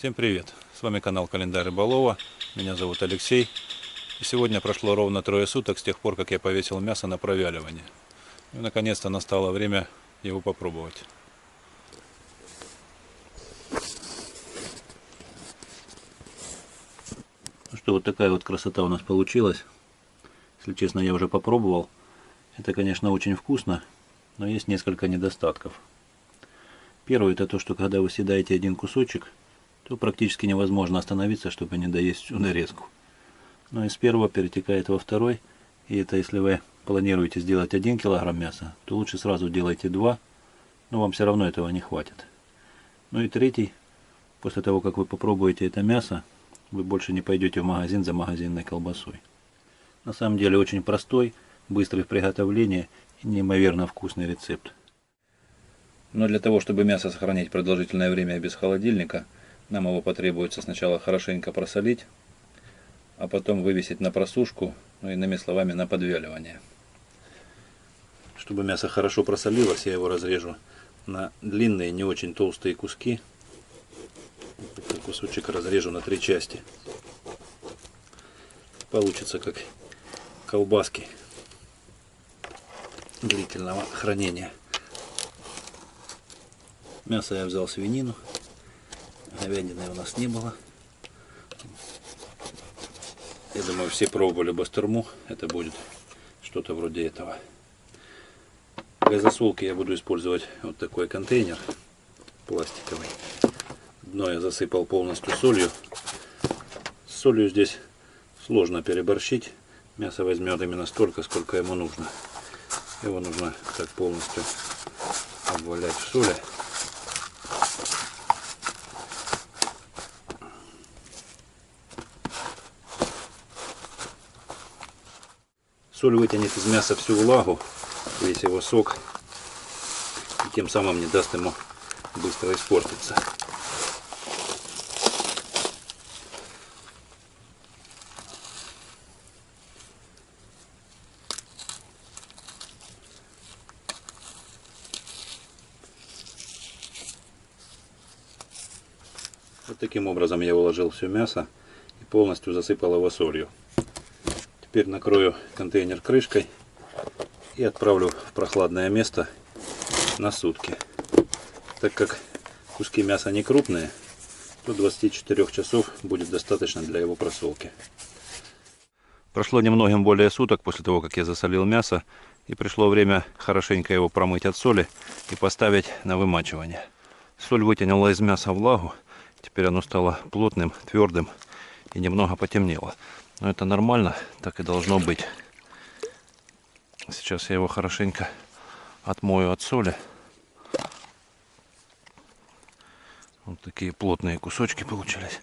Всем привет! С вами канал Календарь Рыболова. Меня зовут Алексей. И сегодня прошло ровно 3 суток с тех пор, как я повесил мясо на провяливание. И наконец-то настало время его попробовать. Ну что, вот такая вот красота у нас получилась. Если честно, я уже попробовал. Это, конечно, очень вкусно, но есть несколько недостатков. Первый — это то, что когда вы съедаете один кусочек, то практически невозможно остановиться, чтобы не доесть всю нарезку. Но из первого перетекает во второй, и это если вы планируете сделать 1 килограмм мяса, то лучше сразу делайте 2, но вам все равно этого не хватит. Ну и третий: после того, как вы попробуете это мясо, вы больше не пойдете в магазин за магазинной колбасой. На самом деле очень простой, быстрый в приготовлении и неимоверно вкусный рецепт. Но для того, чтобы мясо сохранить продолжительное время без холодильника, нам его потребуется сначала хорошенько просолить, а потом вывесить на просушку, ну, иными словами, на подвяливание. Чтобы мясо хорошо просолилось, я его разрежу на длинные, не очень толстые куски. Такой кусочек разрежу на 3 части. Получится как колбаски длительного хранения. Мясо я взял свинину. Говядины у нас не было. Я думаю, все пробовали бастурму. Это будет что-то вроде этого. Для засолки я буду использовать вот такой контейнер пластиковый. Дно я засыпал полностью солью. С солью здесь сложно переборщить. Мясо возьмет именно столько, сколько ему нужно. Его нужно так полностью обвалять в соли. Соль вытянет из мяса всю влагу, весь его сок, и тем самым не даст ему быстро испортиться. Вот таким образом я уложил все мясо и полностью засыпал его солью. Теперь накрою контейнер крышкой и отправлю в прохладное место на сутки. Так как куски мяса не крупные, то 24 часов будет достаточно для его просолки. Прошло немногим более суток после того, как я засолил мясо, и пришло время хорошенько его промыть от соли и поставить на вымачивание. Соль вытянула из мяса влагу, теперь оно стало плотным, твердым и немного потемнело. Но это нормально, так и должно быть. Сейчас я его хорошенько отмою от соли. Вот такие плотные кусочки получились.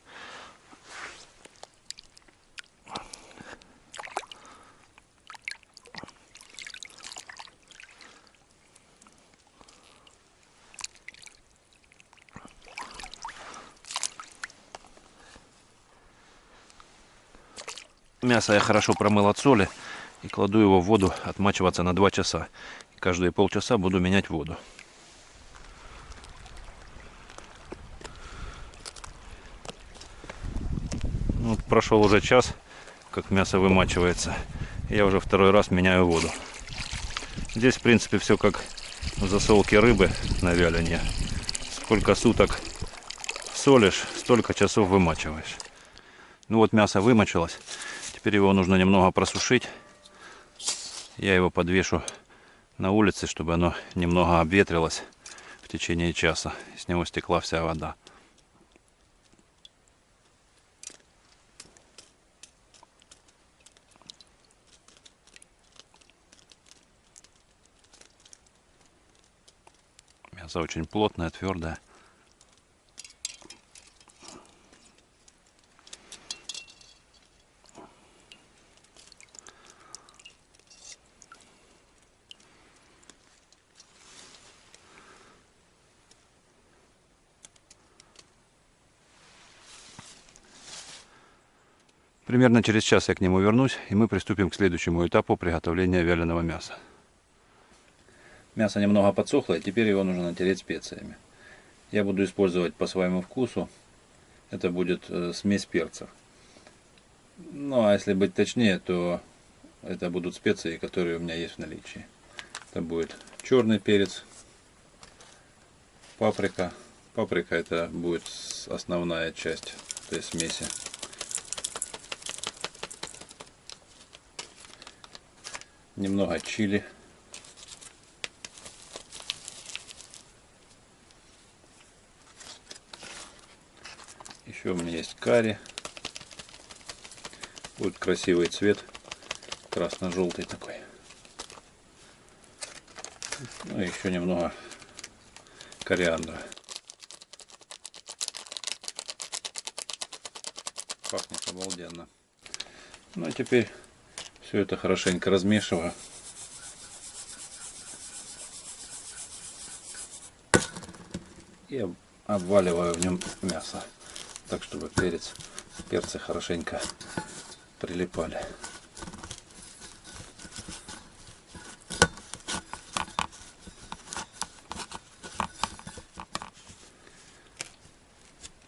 Мясо я хорошо промыл от соли и кладу его в воду отмачиваться на 2 часа. И каждые полчаса буду менять воду. Вот прошел уже час, как мясо вымачивается. Я уже второй раз меняю воду. Здесь в принципе все как в засолке рыбы на вяленье. Сколько суток солишь, столько часов вымачиваешь. Ну вот мясо вымочилось. Теперь его нужно немного просушить. Я его подвешу на улице, чтобы оно немного обветрилось в течение часа. С него стекла вся вода. Мясо очень плотное, твердое. Примерно через час я к нему вернусь, и мы приступим к следующему этапу приготовления вяленого мяса. Мясо немного подсохло, и теперь его нужно натереть специями. Я буду использовать по своему вкусу это будет смесь перцев. Ну а если быть точнее, то это будут специи, которые у меня есть в наличии. Это будет черный перец, паприка. Паприка это будет основная часть этой смеси. Немного чили. Еще у меня есть карри. Будет красивый цвет. Красно-желтый такой. Ну и еще немного кориандра. Пахнет обалденно. Ну а теперь все это хорошенько размешиваю. И обваливаю в нем мясо. Так, чтобы перцы хорошенько прилипали.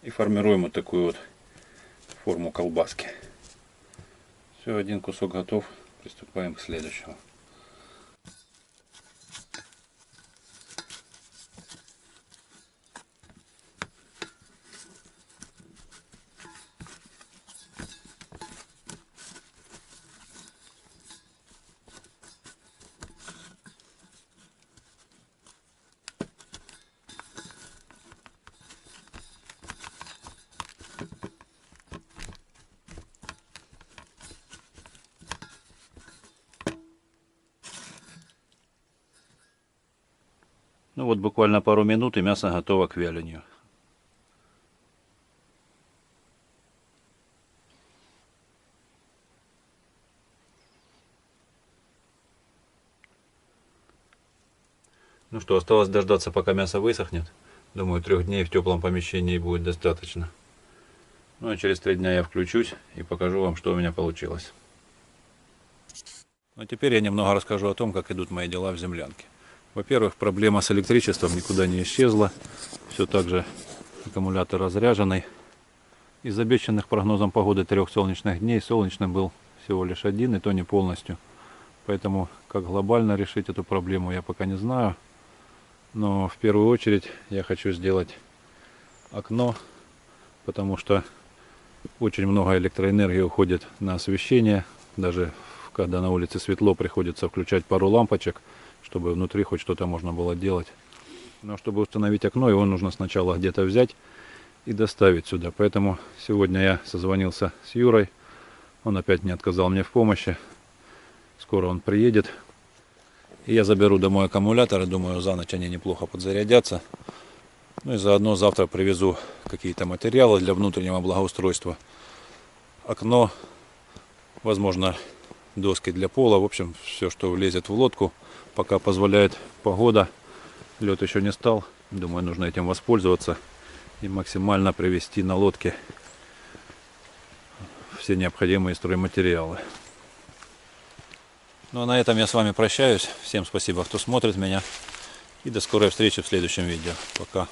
И формируем вот такую вот форму колбаски. Все, один кусок готов. Приступаем к следующему. Ну вот буквально пару минут и мясо готово к вялению. Ну что, осталось дождаться, пока мясо высохнет. Думаю, 3 дней в теплом помещении будет достаточно. Ну а через 3 дня я включусь и покажу вам, что у меня получилось. А теперь я немного расскажу о том, как идут мои дела в землянке. Во-первых, проблема с электричеством никуда не исчезла. Все так же аккумулятор разряженный. Из обещанных прогнозом погоды 3 солнечных дней солнечным был всего лишь 1, и то не полностью. Поэтому как глобально решить эту проблему, я пока не знаю. Но в первую очередь я хочу сделать окно, потому что очень много электроэнергии уходит на освещение. Даже когда на улице светло, приходится включать пару лампочек, чтобы внутри хоть что-то можно было делать. Но чтобы установить окно, его нужно сначала где-то взять и доставить сюда. Поэтому сегодня я созвонился с Юрой. Он опять не отказал мне в помощи. Скоро он приедет. И я заберу домой аккумуляторы. Думаю, за ночь они неплохо подзарядятся. Ну и заодно завтра привезу какие-то материалы для внутреннего благоустройства. Окно, возможно, доски для пола. В общем, все, что влезет в лодку. Пока позволяет погода. Лед еще не стал. Думаю, нужно этим воспользоваться. И максимально привезти на лодке все необходимые стройматериалы. Ну а на этом я с вами прощаюсь. Всем спасибо, кто смотрит меня. И до скорой встречи в следующем видео. Пока.